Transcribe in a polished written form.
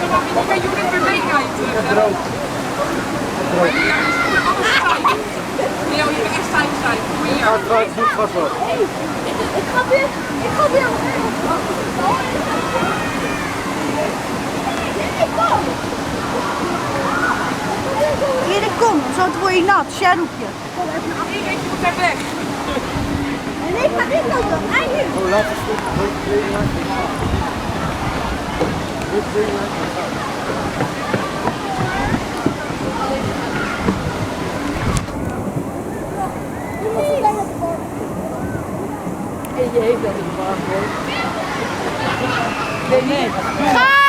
dan mag je niet bij Judith weer meekijken. Droog. Ja, je moet alles stijf. Leo, je bent echt stijf. Kom hier. Het moet vast wel. Ik ga weer. Erik, kom, zo word je nat. Sjerroepje. Erik, je moet daar weg. En ik ga dit ook doen. En nu. Oh, laat het stuk. En je heeft dat in de bar. Ga!